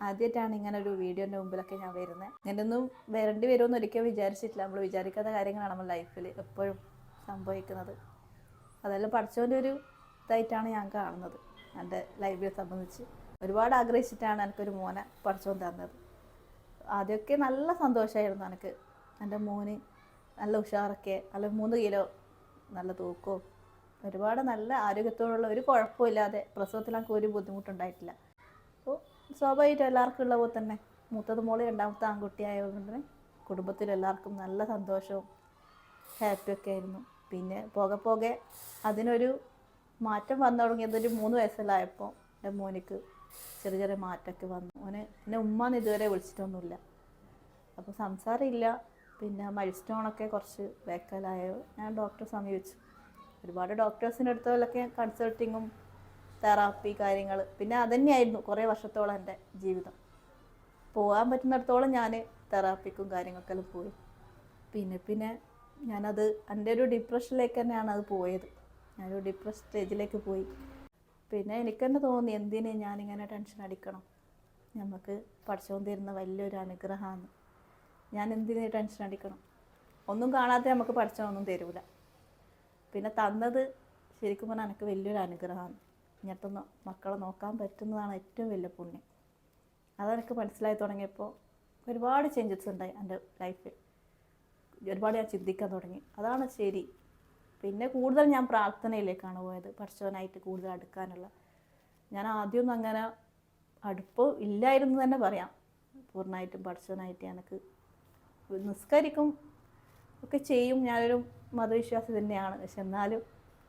ആദ്യമായിട്ടാണ് ഇങ്ങനെ ഒരു വീഡിയോൻ്റെ മുമ്പിലൊക്കെ ഞാൻ വരുന്നത്. ഇങ്ങനെയൊന്നും വരേണ്ടി വരുമെന്ന് ഒരിക്കലും വിചാരിച്ചിട്ടില്ല. നമ്മൾ വിചാരിക്കാത്ത കാര്യങ്ങളാണ് നമ്മൾ ലൈഫിൽ എപ്പോഴും സംഭവിക്കുന്നത്. അതെല്ലാം പഠിച്ചവൻ്റെ ഒരു ഇതായിട്ടാണ് ഞാൻ കാണുന്നത്. എൻ്റെ ലൈഫിനെ സംബന്ധിച്ച് ഒരുപാട് ആഗ്രഹിച്ചിട്ടാണ് എനിക്കൊരു മോനെ പഠിച്ചോൻ തന്നത്. ആദ്യമൊക്കെ നല്ല സന്തോഷമായിരുന്നു എനിക്ക്. എൻ്റെ മോന് നല്ല ഉഷാറൊക്കെ, നല്ല 3 കിലോ നല്ല തൂക്കവും ഒരുപാട് നല്ല ആരോഗ്യത്തോടുള്ള ഒരു കുഴപ്പമില്ലാതെ പ്രസവത്തിൽ എനിക്ക് ഒരു ബുദ്ധിമുട്ടുണ്ടായിട്ടില്ല. അപ്പോൾ സ്വാഭാവികമായിട്ടും എല്ലാവർക്കും ഉള്ള പോലെ തന്നെ മൂത്തത് മോള്, രണ്ടാമത്തെ ആൺകുട്ടിയായതുകൊണ്ട് കുടുംബത്തിലെല്ലാവർക്കും നല്ല സന്തോഷവും ഹാപ്പിയൊക്കെ ആയിരുന്നു. പിന്നെ പോകെ പോകെ അതിനൊരു മാറ്റം വന്നു തുടങ്ങിയതൊരു 3 വയസ്സിലായപ്പോൾ എൻ്റെ മോനിക്ക് ചെറിയ ചെറിയ മാറ്റമൊക്കെ വന്നു. എന്നെ ഉമ്മാന്ന് ഇതുവരെ വിളിച്ചിട്ടൊന്നുമില്ല. അപ്പോൾ സംസാരമില്ല. പിന്നെ മൈൽ സ്റ്റോണൊക്കെ കുറച്ച് വേക്കലായോ ഞാൻ ഡോക്ടറെ സമീപിച്ചു. ഒരുപാട് ഡോക്ടേഴ്സിൻ്റെ അടുത്തോലൊക്കെ കൺസൾട്ടിങ്ങും തെറാപ്പി കാര്യങ്ങൾ. പിന്നെ അതുതന്നെയായിരുന്നു കുറേ വർഷത്തോളം എൻ്റെ ജീവിതം. പോകാൻ പറ്റുന്നിടത്തോളം ഞാൻ തെറാപ്പിക്കും കാര്യങ്ങൾക്കെല്ലാം പോയി. പിന്നെ ഞാനത് എൻ്റെ ഒരു ഡിപ്രഷനിലേക്ക് തന്നെയാണ് അത് പോയത്. ഞാനൊരു ഡിപ്രഷൻ സ്റ്റേജിലേക്ക് പോയി. പിന്നെ എനിക്ക് തന്നെ തോന്നി, എന്തിന് ഞാനിങ്ങനെ ടെൻഷൻ അടിക്കണം, നമുക്ക് പഠിച്ചുകൊണ്ട് തരുന്ന വലിയൊരു അനുഗ്രഹമാണ്, ഞാൻ എന്തിന് ടെൻഷൻ അടിക്കണം, ഒന്നും കാണാതെ നമുക്ക് പഠിച്ചൊന്നും തരൂല. പിന്നെ തന്നത് ശരിക്കും പറഞ്ഞാൽ എനിക്ക് വലിയൊരു അനുഗ്രഹമാണ്. ഇങ്ങനത്തെ മക്കളെ നോക്കാൻ പറ്റുന്നതാണ് ഏറ്റവും വലിയ പുണ്യം. അതെനിക്ക് മനസ്സിലായി തുടങ്ങിയപ്പോൾ ഒരുപാട് ചേഞ്ചസ് ഉണ്ടായി എൻ്റെ ലൈഫിൽ. ഒരുപാട് ഞാൻ ചിന്തിക്കാൻ തുടങ്ങി, അതാണ് ശരി. പിന്നെ കൂടുതൽ ഞാൻ പ്രാർത്ഥനയിലേക്കാണ് പോയത്, പഠിച്ചവനായിട്ട് കൂടുതൽ അടുക്കാനുള്ള. ഞാൻ ആദ്യമൊന്നും അങ്ങനെ അടുപ്പം ഇല്ലായിരുന്നു തന്നെ പറയാം. പൂർണ്ണമായിട്ടും പഠിച്ചവനായിട്ട് എനിക്ക് നിസ്കരിക്കും ഒക്കെ ചെയ്യും. ഞാനൊരു മതവിശ്വാസി തന്നെയാണ്. പക്ഷെ എന്നാലും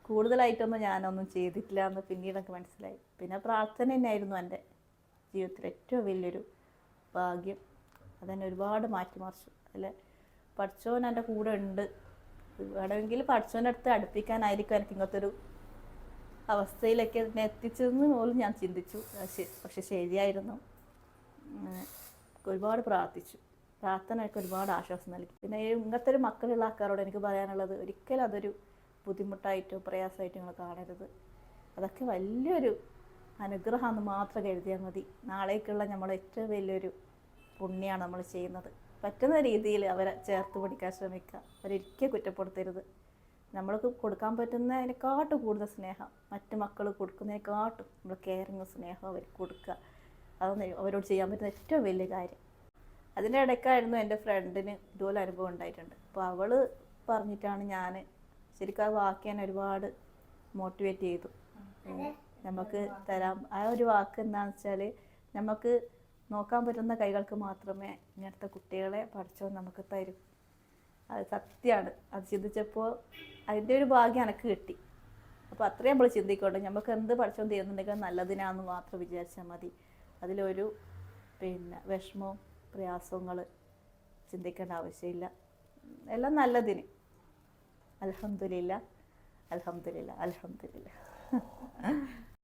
കൂടുതലായിട്ടൊന്നും ഞാനൊന്നും ചെയ്തിട്ടില്ല എന്ന് പിന്നീട് എനിക്ക് മനസ്സിലായി. പിന്നെ പ്രാർത്ഥന തന്നെയായിരുന്നു എൻ്റെ ജീവിതത്തിൽ ഏറ്റവും വലിയൊരു ഭാഗ്യം. അതെന്നെ ഒരുപാട് മാറ്റിമറിച്ചു. അല്ലെ, പഠിച്ചവൻ എൻ്റെ കൂടെ ഉണ്ട്. വേണമെങ്കിൽ പഠിച്ചവൻ്റെ അടുത്ത് അടുപ്പിക്കാനായിരിക്കും എനിക്ക് ഇങ്ങനത്തെ ഒരു അവസ്ഥയിലേക്ക് എന്നെ എത്തിച്ചതെന്ന് പോലും ഞാൻ ചിന്തിച്ചു. പക്ഷെ ശരിയായിരുന്നു. ഒരുപാട് പ്രാർത്ഥിച്ചു. പ്രാർത്ഥന എനിക്ക് ഒരുപാട് ആശ്വാസം നൽകി. പിന്നെ ഇങ്ങനത്തെ ഒരു മക്കളുള്ള ആൾക്കാരോട് എനിക്ക് പറയാനുള്ളത്, ഒരിക്കലും അതൊരു ബുദ്ധിമുട്ടായിട്ടോ പ്രയാസമായിട്ടോ നിങ്ങൾ കാണരുത്. അതൊക്കെ വലിയൊരു അനുഗ്രഹമെന്ന് മാത്രം കരുതിയാൽ മതി. നാളേക്കുള്ള നമ്മളെ ഏറ്റവും വലിയൊരു പുണ്യമാണ് നമ്മൾ ചെയ്യുന്നത്. പറ്റുന്ന രീതിയിൽ അവരെ ചേർത്ത് പിടിക്കാൻ ശ്രമിക്കുക. അവരൊരിക്കലും കുറ്റപ്പെടുത്തരുത്. നമ്മൾക്ക് കൊടുക്കാൻ പറ്റുന്നതിനെക്കാട്ടും കൂടുതൽ സ്നേഹം മറ്റു മക്കൾ കൊടുക്കുന്നതിനെക്കാട്ടും നമ്മൾ കെയറിങ് സ്നേഹം അവർക്ക് കൊടുക്കുക. അതൊന്ന് അവരോട് ചെയ്യാൻ പറ്റുന്ന ഏറ്റവും വലിയ കാര്യം. അതിൻ്റെ ഇടയ്ക്കായിരുന്നു എൻ്റെ ഫ്രണ്ടിന് ഇതുപോലെ അനുഭവം ഉണ്ടായിട്ടുണ്ട്. അപ്പോൾ അവൾ പറഞ്ഞിട്ടാണ് ഞാൻ ശരിക്കും ആ വാക്ക് ഞാൻ ഒരുപാട് മോട്ടിവേറ്റ് ചെയ്തു. നമുക്ക് തരാം ആ ഒരു വാക്ക് എന്താണെന്ന് വെച്ചാൽ, നമുക്ക് നോക്കാൻ പറ്റുന്ന കൈകൾക്ക് മാത്രമേ ഇങ്ങനത്തെ കുട്ടികളെ പഠിച്ചോ നമുക്ക് തരും. അത് സത്യമാണ്. അത് ചിന്തിച്ചപ്പോൾ അതിൻ്റെ ഒരു ഭാഗ്യം എനിക്ക് കിട്ടി. അപ്പോൾ അത്രയും നമ്മൾ ചിന്തിക്കോട്ടെ, നമുക്ക് എന്ത് പഠിച്ചോ ചെയ്യുന്നുണ്ടെങ്കിൽ നല്ലതിനാന്ന് മാത്രം വിചാരിച്ചാൽ മതി. അതിലൊരു വിഷമവും പ്രയാസങ്ങൾ ചിന്തിക്കേണ്ട ആവശ്യമില്ല. എല്ലാം നല്ലതിന്. അൽഹംദുലില്ലാ, അൽഹംദുലില്ലാ, അൽഹംദുലില്ലാ.